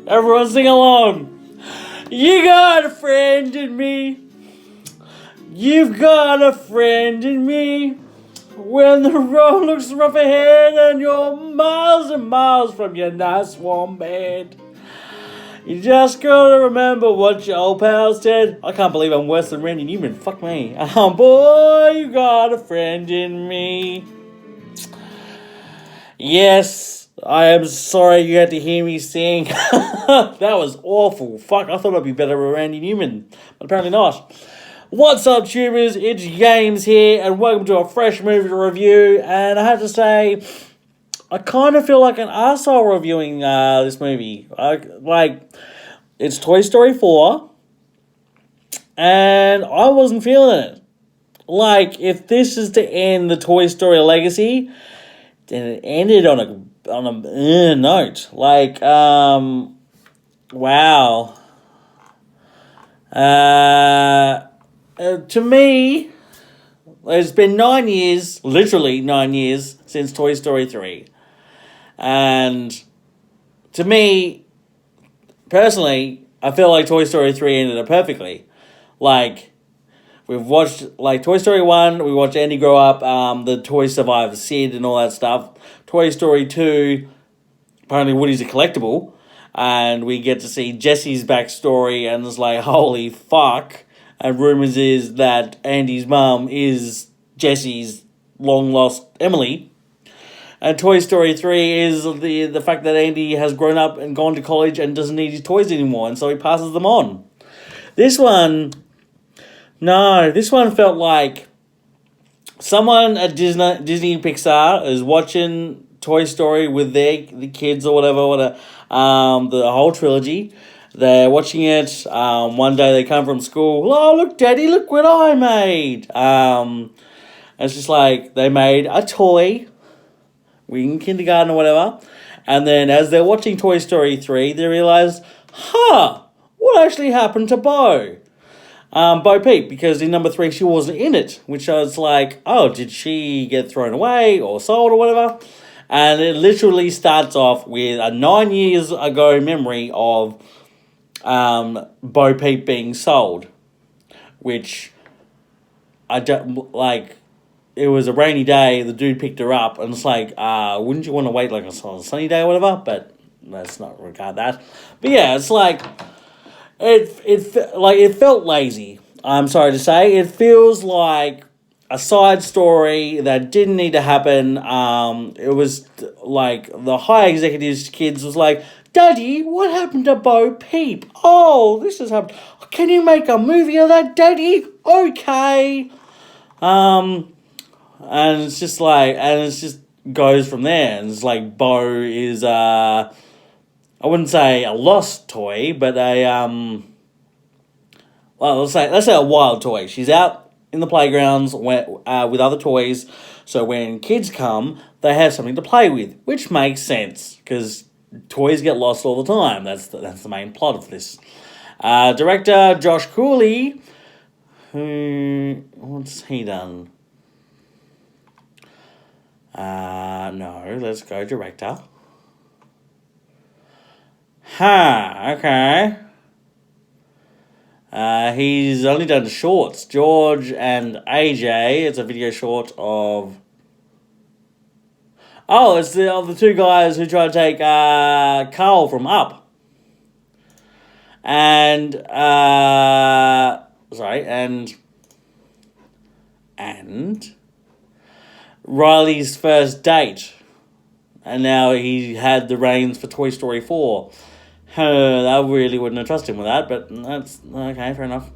Everyone sing along. You got a friend in me. You've got a friend in me. When the road looks rough ahead and you're miles and miles from your nice warm bed, you just gotta remember what your old pal said. I can't believe I'm worse than Randy Newman. Fuck me. Boy, you got a friend in me. Yes, I am sorry you had to hear me sing. That was awful. Fuck, I thought I'd be better with Randy Newman, but apparently not. What's up, tubers? It's James here, and welcome to a fresh movie review. And I have to say, I kind of feel like an arsehole reviewing this movie. It's Toy Story 4, and I wasn't feeling it. Like, if this is to end the Toy Story legacy, then it ended on a note. Like, wow. To me, it's been 9 years, literally 9 years, since Toy Story 3. And to me, personally, I feel like Toy Story 3 ended it perfectly. Like, we've watched, like, Toy Story 1, we watched Andy grow up, the toy survivor Sid and all that stuff. Toy Story 2, apparently Woody's a collectible, and we get to see Jesse's backstory, and it's like, holy fuck. And rumours is that Andy's mum is Jesse's long-lost Emily. And Toy Story 3 is the fact that Andy has grown up and gone to college and doesn't need his toys anymore, and so he passes them on. This one felt like someone at Disney Pixar is watching Toy Story with the kids or whatever, the whole trilogy. They're watching it. One day they come from school. Oh, look, Daddy, look what I made. It's just like they made a toy. We're in kindergarten or whatever. And then as they're watching Toy Story 3, they realize, what actually happened to Bo? Bo Peep, because in number 3 she wasn't in it. Which I was like, oh, did she get thrown away or sold or whatever? And it literally starts off with a 9 years ago memory of Bo Peep being sold, which I don't like. It was a rainy day. The dude picked her up, and it's like, wouldn't you want to wait like a sunny day or whatever? But let's not regard that. But yeah, it's like it felt lazy. I'm sorry to say, it feels like a side story that didn't need to happen. It was like the high executives kids was like, Daddy, what happened to Bo Peep? Oh, this has happened. Can you make a movie of that, Daddy? Okay. And it's just like, and it just goes from there. And it's like Bo is I wouldn't say a lost toy, but let's say a wild toy. She's out in the playgrounds with other toys, so when kids come, they have something to play with, which makes sense because toys get lost all the time. That's the main plot of this. Director Josh Cooley, what's he done? No, let's go director. Okay. He's only done shorts. George and AJ. It's a video short of. Oh, it's the two guys who try to take Carl from Up. And Riley's first date. And now he had the reins for Toy Story 4. I really wouldn't have trusted him with that, but that's okay, fair enough.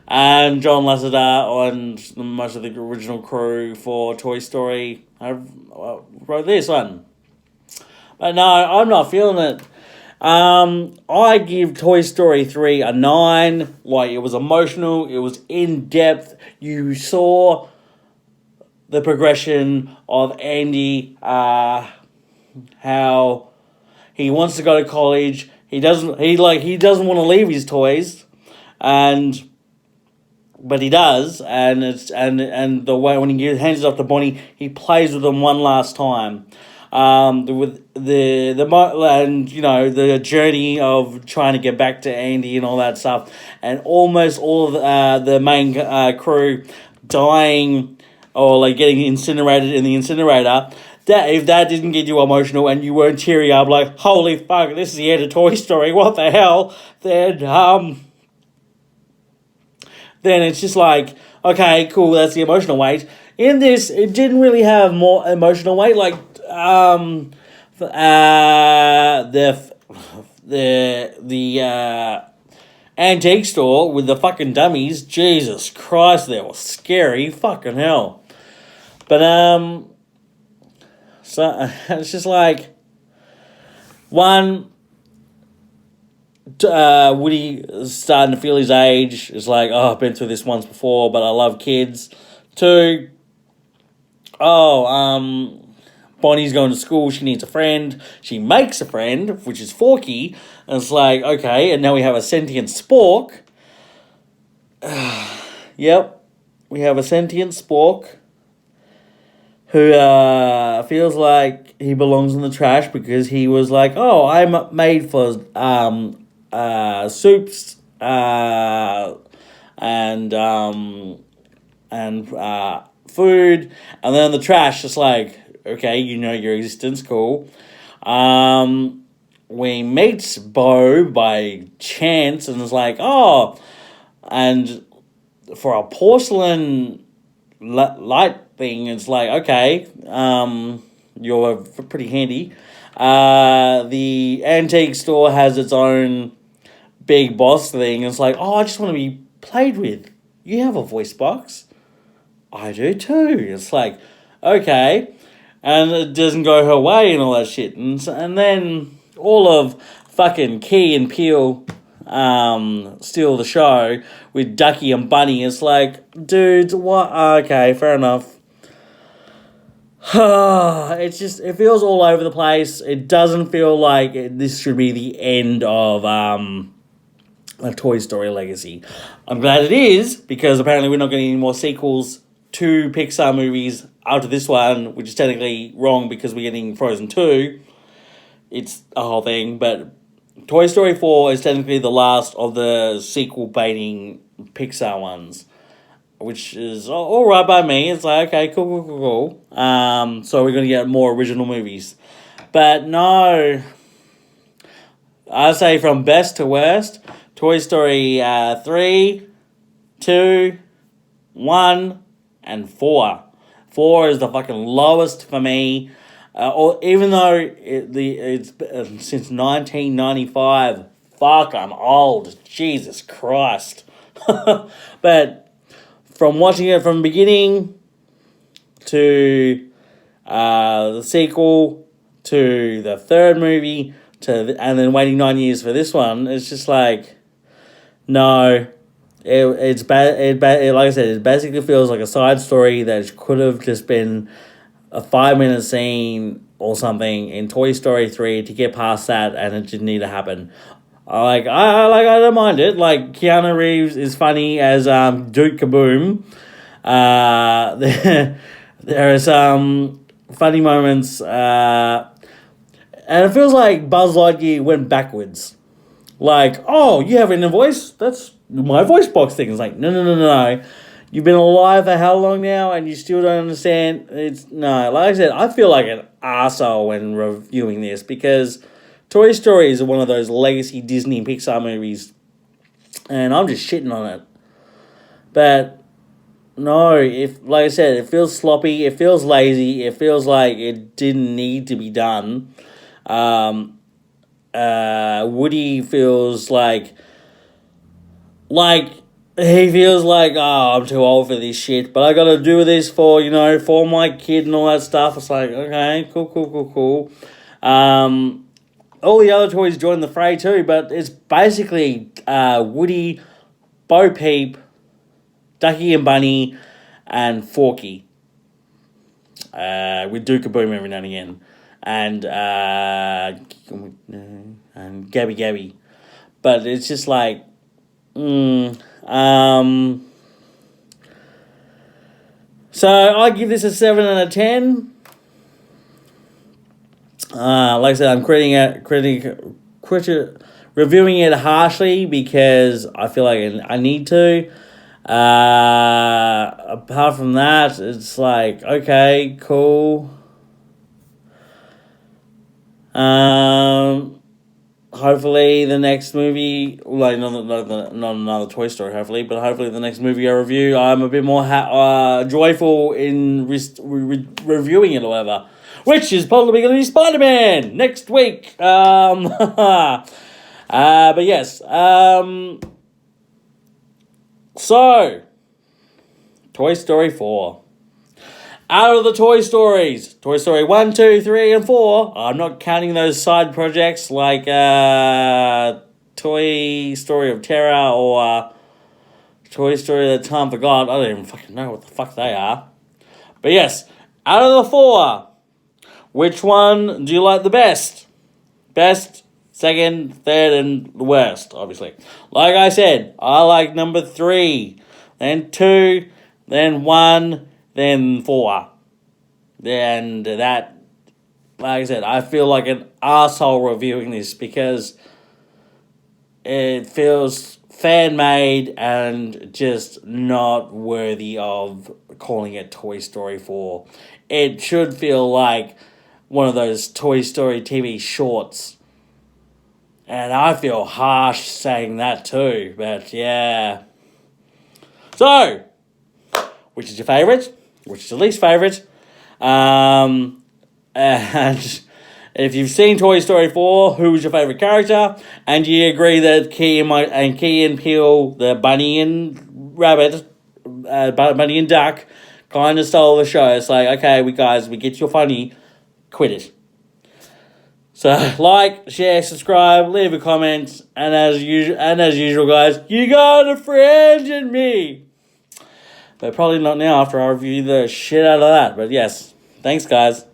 And John Lasseter and much of the original crew for Toy Story wrote this one. But no, I'm not feeling it. I give Toy Story 3 a 9. Like, it was emotional, it was in-depth. You saw the progression of Andy, how he wants to go to college. He doesn't want to leave his toys, and but he does, and the way when he hands it off to Bonnie, he plays with them one last time. With and the journey of trying to get back to Andy and all that stuff, and almost all of the main crew dying or like getting incinerated in the incinerator. That if that didn't get you emotional and you weren't cheering up like holy fuck, this is the end of Toy Story, what the hell? Then it's just like, okay, cool, that's the emotional weight. In this, it didn't really have more emotional weight. Like, the antique store with the fucking dummies, Jesus Christ, they were scary, fucking hell. But, so it's just like, one, Woody is starting to feel his age. It's like, oh, I've been through this once before, but I love kids. Two, Bonnie's going to school. She needs a friend. She makes a friend, which is Forky. And it's like, okay, and now we have a sentient Spork. Yep, we have a sentient Spork who feels like he belongs in the trash because he was like, oh, I'm made for soups and food, and then the trash is like, okay, your existence, cool. We meet Bo by chance, and it's like, oh, and for a porcelain light thing, it's like, okay, you're pretty handy. The antique store has its own big boss thing. It's like, oh, I just want to be played with. You have a voice box. I do too. It's like, okay. And it doesn't go her way and all that shit. And then all of fucking Key and Peele steal the show with Ducky and Bunny. It's like, dudes, what? Okay, fair enough. It feels all over the place. It doesn't feel like this should be the end of a Toy Story legacy. I'm glad it is, because apparently we're not getting any more sequels to Pixar movies after this one, which is technically wrong because we're getting Frozen 2. It's a whole thing, but Toy Story 4 is technically the last of the sequel-baiting Pixar ones, which is all right by me. It's like, okay, cool. So we're going to get more original movies. But no, I say from best to worst, Toy Story 3, 2, 1, and 4. 4 is the fucking lowest for me. Or even though it's since 1995. Fuck, I'm old. Jesus Christ. But from watching it from the beginning to the sequel to the third movie and then waiting 9 years for this one, it's just like, no. It's bad. Like I said, it basically feels like a side story that could have just been a 5-minute scene or something in Toy Story 3 to get past that, and it didn't need to happen. I don't mind it. Like, Keanu Reeves is funny as Duke Kaboom. There are some funny moments, and it feels like Buzz Lightyear went backwards. Like, oh, you have an inner voice? That's my voice box thing. It's like, no. You've been alive for how long now and you still don't understand? No, like I said, I feel like an arsehole when reviewing this because Toy Story is one of those legacy Disney and Pixar movies and I'm just shitting on it. But no, like I said, it feels sloppy, it feels lazy, it feels like it didn't need to be done. Woody feels like he feels like, oh, I'm too old for this shit, but I gotta do this for my kid and all that stuff. It's like, okay, cool. All the other toys join the fray too, but it's basically Woody, Bo Peep, Ducky and Bunny, and Forky. With Duke Kaboom every now and again. And Gabby. But it's just like, So I give this a 7 out of 10. Like I said, I'm reviewing it harshly because I feel like I need to. Apart from that, it's like, okay, cool. Hopefully the next movie, like not another Toy Story, hopefully, but hopefully the next movie I review, I'm a bit more joyful in reviewing it or whatever, which is probably going to be Spider-Man next week. But yes, so Toy Story 4. Out of the Toy Stories, Toy Story 1, 2, 3, and 4, I'm not counting those side projects like Toy Story of Terror or Toy Story That Time Forgot. I don't even fucking know what the fuck they are. But yes, out of the 4, which one do you like the best? Best, second, third, and the worst, obviously. Like I said, I like number 3, then 2, then 1, then 4. And that, like I said, I feel like an asshole reviewing this because it feels fan-made and just not worthy of calling it Toy Story 4. It should feel like one of those Toy Story TV shorts. And I feel harsh saying that too, but yeah. So, which is your favourite? Which is your least favourite? And if you've seen Toy Story 4, who was your favourite character? And do you agree that Key and Peele, the bunny and rabbit, bunny and duck, kind of stole the show? It's like, okay, we get you funny, quit it. So like, share, subscribe, leave a comment, and as usual, guys, you got a friend in me. But probably not now after I review the shit out of that. But yes, thanks, guys.